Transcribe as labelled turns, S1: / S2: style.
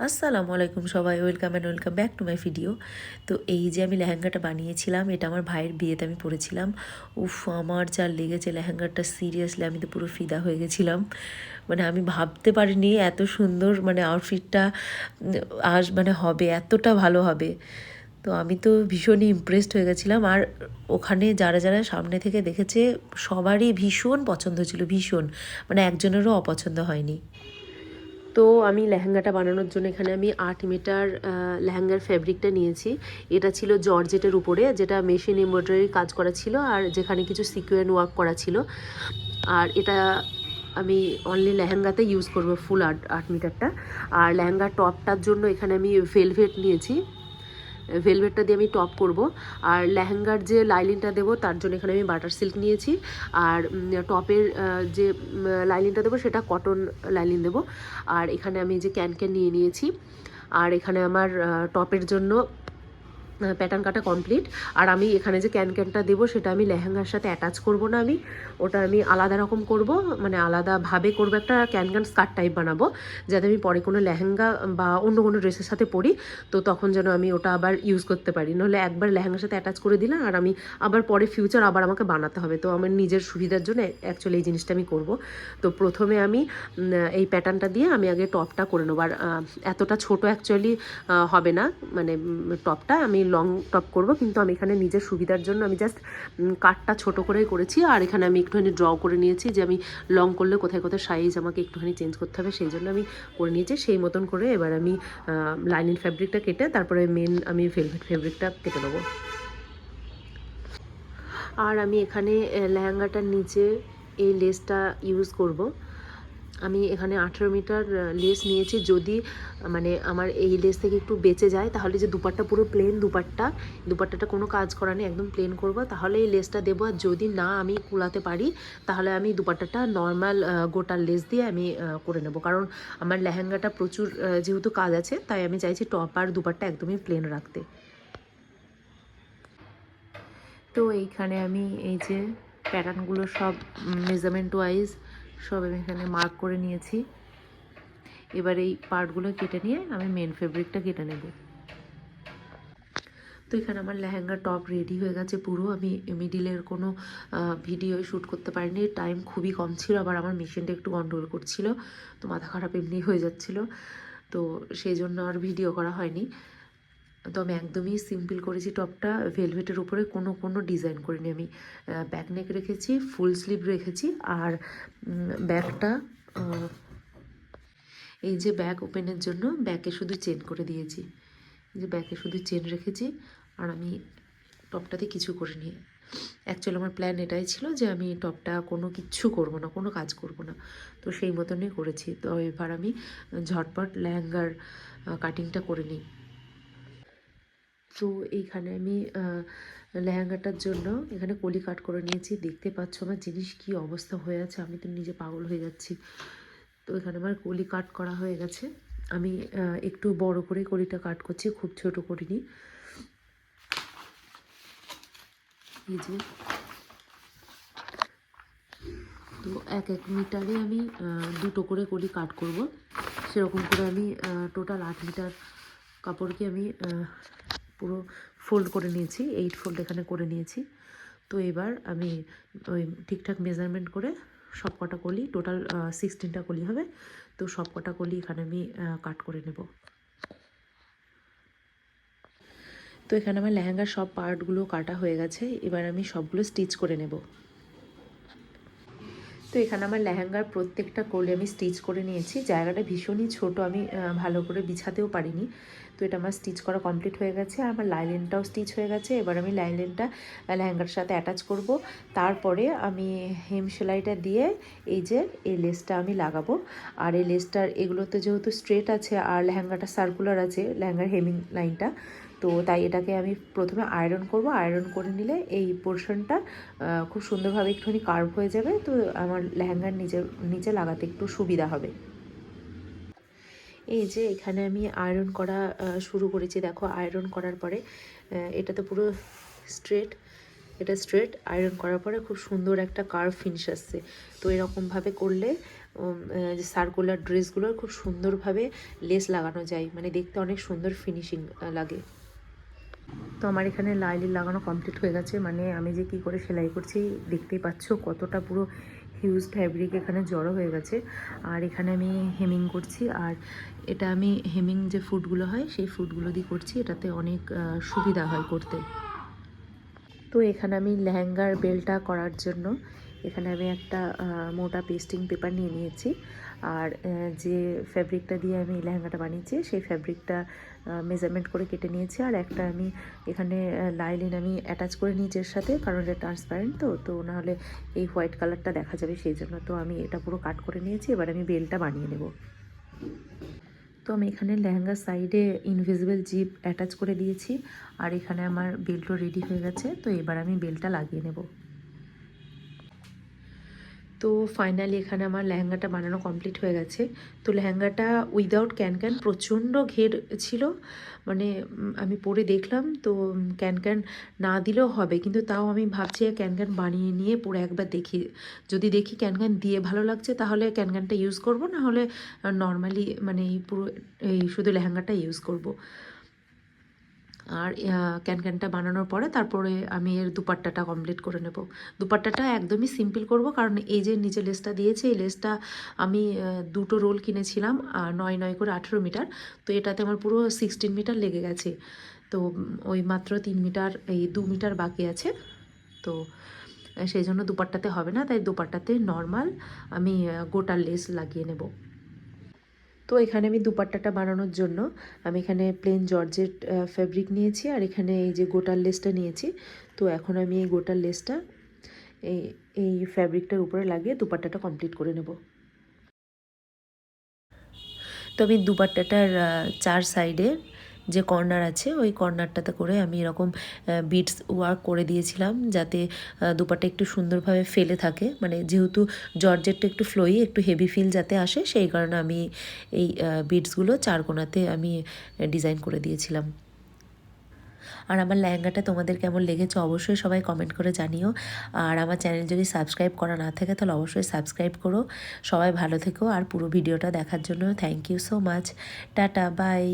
S1: আসসালামু আলাইকুম সবাই, welcome and welcome back to my video. তো এই যে আমি লেহেঙ্গাটা বানিয়েছিলাম, এটা আমার ভাইয়ের বিয়েতে আমি পরেছিলাম। উফ, আমার যা লেগেছে লেহেঙ্গাটা, সিরিয়াসলি আমি তো পুরো ফিদা হয়ে গেছিলাম। মানে আমি ভাবতে পারিনি এত সুন্দর মানে আউটফিটটা মানে হবে, এতটা ভালো হবে। তো আমি তো ভীষণই ইমপ্রেসড হয়ে গেছিলাম। আর ওখানে যারা যারা সামনে থেকে দেখেছে সবারই ভীষণ পছন্দ ছিল, ভীষণ, মানে একজনেরও অপছন্দ হয়নি। তো আমি লেহেঙ্গাটা বানানোর জন্য এখানে আমি 8 মিটার লেহেঙ্গার ফ্যাব্রিকটা নিয়েছি। এটা ছিল জর্জেটের উপরে, যেটা মেশিন এমব্রয়ডারি কাজ করা ছিল আর যেখানে কিছু সিকোয়েন্স ওয়ার্ক করা ছিল। আর এটা আমি অনলি লেহেঙ্গাতে ইউজ করব ফুল 8 মিটারটা। আর লেহেঙ্গার টপটার জন্য এখানে আমি ভেলভেট নিয়েছি, ভেলভেটটা দিয়ে আমি টপ করব। আর লেহেঙ্গার যে লাইলিনটা দেবো তার জন্য এখানে আমি বাটার সিল্ক নিয়েছি। আর টপের যে লাইলিনটা দেবো সেটা কটন লাইলিন দেবো। আর এখানে আমি যে ক্যান নিয়ে নিয়েছি। আর এখানে আমার টপের জন্য প্যাটার্ন কাটা কমপ্লিট। আর আমি এখানে যে ক্যানটা দেবো সেটা আমি লেহেঙ্গার সাথে অ্যাটাচ করব না, ওটা আমি আলাদা রকম করব, মানে আলাদাভাবে করবো, একটা ক্যান স্কার্ট টাইপ বানাবো, যাতে আমি পরে কোনো লেহেঙ্গা বা অন্য কোনো ড্রেসের সাথে পরি, তো তখন যেন আমি ওটা আবার ইউজ করতে পারি। নাহলে একবার লেহেঙ্গার সাথে অ্যাটাচ করে দিলাম আর আমি আবার পরে ফিউচার আবার আমাকে বানাতে হবে। তো আমার নিজের সুবিধার জন্য অ্যাকচুয়ালি এই জিনিসটা আমি করব। তো প্রথমে আমি এই প্যাটার্নটা দিয়ে আমি আগে টপটা করে নেবো। আর এতটা ছোট অ্যাকচুয়ালি হবে না, মানে টপটা আমি লং টপ করব, কিন্তু আমি এখানে নিজের সুবিধার জন্য আমি জাস্ট কাটটা ছোট করেই করেছি। আর এখানে আমি একটুখানি ড্র করে নিয়েছি যে আমি লং করলে কোথায় কোথায় সাইজ আমাকে একটুখানি চেঞ্জ করতে হবে, সেই জন্য আমি করে নিয়েছি সেই মতন করে। এবার আমি লাইনিং ফ্যাব্রিকটা কেটে তারপরে আমি ভেলভেট ফ্যাব্রিকটা কেটে নেবো। আর আমি এখানে লেহেঙ্গাটার নিচে এই লেসটা ইউজ করব। আমি এখানে 18 মিটার লেস নিয়েছি। যদি মানে আমার এই লেস থেকে একটু বেঁচে যায় তাহলে যে দুপাট্টা পুরো প্লেন দুপাট্টাটা কোনো কাজ করা নেই, একদম প্লেন করব, তাহলে এই লেসটা দেবো। আর যদি না আমি কুলাতে পারি তাহলে আমি দুপাট্টাটা নর্মাল গোটার লেস দিয়ে আমি করে নেব। কারণ আমার লেহেঙ্গাটা প্রচুর যেহেতু কাজ আছে, তাই আমি চাইছি টপ আর দুপাট্টা একদমই প্লেন রাখতে। তো এইখানে আমি এই যে প্যাটার্নগুলো সব মেজারমেন্ট ওয়াইজ সব আমি এখানে মার্ক করে নিয়েছি। এবার এই পার্টগুলো কেটে নিয়ে আমি মেন ফেব্রিকটা কেটে নেব। তো এখানে আমার লেহেঙ্গা টপ রেডি হয়ে গেছে পুরো। আমি মিডিলের কোনো ভিডিও শ্যুট করতে পারিনি, টাইম খুবই কম ছিল, আবার আমার মেশিনটা একটু গন্ডগোল করছিল, তো মাথা খারাপ এমনি হয়ে যাচ্ছিলো, তো সেই জন্য আর ভিডিও করা হয়নি। তো আমি একদমই সিম্পল করেছি টপটা, ভেলভেটের উপরে কোনো ডিজাইন করিনি। আমি ব্যাক নেক রেখেছি, ফুল স্লিভ রেখেছি। আর ব্যাকটা এই যে ব্যাক ওপেনের জন্য ব্যাকে শুধু চেন করে দিয়েছি, যে ব্যাকে শুধু চেন রেখেছি। আর আমি টপটাতে কিছু করিনি। অ্যাকচুয়ালি আমার প্ল্যান এটাই ছিল যে আমি টপটা কোনো কিচ্ছু করবো না, কোনো কাজ করব না, তো সেই মতনই করেছি। তো এবার আমি ঝটপট লেহেঙ্গার কাটিংটা করে নিই। তো এইখানে আমি লেহেঙ্গাটার জন্য এখানে কলি কাট করে নিয়েছি। দেখতে পাচ্ছ আমার জিনিস কি অবস্থা হয়ে আছে, আমি তো নিজে পাগল হয়ে যাচ্ছি। তো এখানে আমার কলি কাট করা হয়ে গেছে। আমি একটু বড় করে কলিটা কাট করছি, খুব ছোট করিনি। এই যে তো 1-1 মিটারে আমি দুটো করে কলি কাট করব, সেরকম করে আমি টোটাল 8 মিটার কাপড়কে আমি পুরো ফোল্ড করে নিয়েছি, 8 ফোল্ড এখানে করে নিয়েছি। তো এবার আমি ওই ঠিকঠাক মেজারমেন্ট করে সব কটা কলি, টোটাল 16টা কলি হবে, তো সব কটা কলি এখানে আমি কাট করে নেব। তো এখানে আমার লেহেঙ্গার সব পার্টগুলো কাটা হয়ে গেছে, এবার আমি সবগুলো স্টিচ করে নেব। তো এখানে আমার লেহেঙ্গার প্রত্যেকটা কলি আমি স্টিচ করে নিয়েছি। জায়গাটা ভীষণই ছোট, আমি ভালো করে বিছাতেও পারিনি। তো এটা আমার স্টিচ করা কমপ্লিট হয়ে গেছে, আর আমার লাইলেনটাও স্টিচ হয়ে গেছে। এবার আমি লাইলেনটা লেহেঙ্গার সাথে অ্যাটাচ করব। তারপরে আমি হেম সেলাইটা দিয়ে এই যে এই লেসটা আমি লাগাবো। আর এই লেসটার এগুলোতে যেহেতু স্ট্রেট আছে আর লেহেঙ্গাটা সার্কুলার আছে, লেহেঙ্গার হেমিং লাইনটা, তো তাই এটাকে আমি প্রথমে আয়রন করব। আয়রন করে নিলে এই পোর্শনটা খুব সুন্দরভাবে একটুখানি কার্ভ হয়ে যাবে, তো আমার লেহেঙ্গার নিচে লাগাতে একটু সুবিধা হবে। এই যে এখানে আমি আয়রন করা শুরু করেছি। দেখো আয়রন করার পরে এটা তো পুরো স্ট্রেট, এটা স্ট্রেট, আয়রন করার পরে খুব সুন্দর একটা কার্ভ ফিনিশ আসছে। তো এরকমভাবে করলে যে সার্কুলার ড্রেসগুলোর খুব সুন্দরভাবে লেস লাগানো যায়, মানে দেখতে অনেক সুন্দর ফিনিশিং লাগে। তো আমার এখানে লাইলিন লাগানো কমপ্লিট হয়ে গেছে, মানে আমি যে কি করে সেলাই করছি দেখতেই পাচ্ছ, কতটা পুরো হিউজ ফ্যাব্রিক এখানে জড়ো হয়ে গেছে। আর এখানে আমি হেমিং করছি, আর এটা আমি হেমিং যে ফুটগুলো হয় সেই ফুটগুলো দিয়ে করছি, এটাতে অনেক সুবিধা হয় করতে। তো এখানে আমি লেহেঙ্গার বেলটা করার জন্য এখানে আমি একটা মোটা পেস্টিং পেপার নিয়ে নিয়েছি, আর যে ফ্যাব্রিকটা দিয়ে আমি লেহেঙ্গাটা বানিয়েছি সেই ফ্যাব্রিকটা মেজারমেন্ট করে কেটে নিয়েছি। আর একটা আমি এখানে লাইলিন আমি অ্যাটাচ করে নিয়েছি এর সাথে, কারণ এটা ট্রান্সপারেন্ট, তো নাহলে এই হোয়াইট কালারটা দেখা যাবে, সেই জন্য তো আমি এটা পুরো কাট করে নিয়েছি। এবার আমি বেলটা বানিয়ে নেব। তো আমি এখানে লেহেঙ্গার সাইডে ইনভিজিবল জিপ অ্যাটাচ করে দিয়েছি, আর এখানে আমার বেল্টও রেডি হয়ে গেছে। তো এবার আমি বেলটা লাগিয়ে নেব। তো ফাইনালি এখানে আমার লেহেঙ্গাটা বানানো কমপ্লিট হয়ে গেছে। তো লেহেঙ্গাটা উইদাউট ক্যান প্রচণ্ড ঘের ছিল, মানে আমি পরে দেখলাম তো ক্যান না দিলেও হবে, কিন্তু তাও আমি ভাবছি ক্যান বানিয়ে নিয়ে পরে একবার দেখি, যদি দেখি ক্যান দিয়ে ভালো লাগছে তাহলে ক্যানটা ইউজ করব, না হলে নর্মালি মানে এই পুরো এই শুধু লেহেঙ্গাটা ইউজ করব। আর ক্যানটা বানানোর পরে তারপরে আমি এর দুপাট্টাটা কমপ্লিট করে নেব। দুপাট্টাটা একদমই সিম্পল করব, কারণ এই যে নিচে লেসটা দিয়েছে এই লেসটা আমি দুটো রোল কিনেছিলাম 9 করে 18 মিটার, তো এটাতে আমার পুরো 16 মিটার লেগে গেছে। তো ওই মাত্র 3 মিটার, এই 2 মিটার বাকি আছে। তো সেই জন্য দুপাট্টাতে হবে না, তাই দুপাট্টাতে নর্মাল আমি গোটা লেস লাগিয়ে নেব। তো এখানে আমি দুপাট্টাটা বানানোর জন্য আমি এখানে প্লেন জর্জেট ফ্যাব্রিক নিয়েছি, আর এখানে এই যে গোটার লেসটা নিয়েছি। তো এখন আমি এই গোটার লেসটা এই এই ফ্যাব্রিকটার উপরে লাগিয়ে দুপাট্টাটা কমপ্লিট করে নেব। তো আমি দুপাট্টাটার 4 সাইডে যে কর্নার আছে ওই কর্নারটাতে করে আমি এরকম বিটস ওয়ার্ক করে দিয়েছিলাম, যাতে দুপাট্টা একটু সুন্দরভাবে ফেলে থাকে, মানে যেহেতু জর্জেটটা একটু ফ্লোই একটু হেভি ফিল যাতে আসে, সেই কারণে আমি এই বিটসগুলো 4 কোণাতে আমি ডিজাইন করে দিয়েছিলাম। আর আমার লেহেঙ্গাটা তোমাদের কেমন লেগেছে অবশ্যই সবাই কমেন্ট করে জানিও। আর আমার চ্যানেল যদি সাবস্ক্রাইব করা না থাকে তাহলে অবশ্যই সাবস্ক্রাইব করো। সবাই ভালো থেকো, আর পুরো ভিডিওটা দেখার জন্য thank you so much. Tata, by.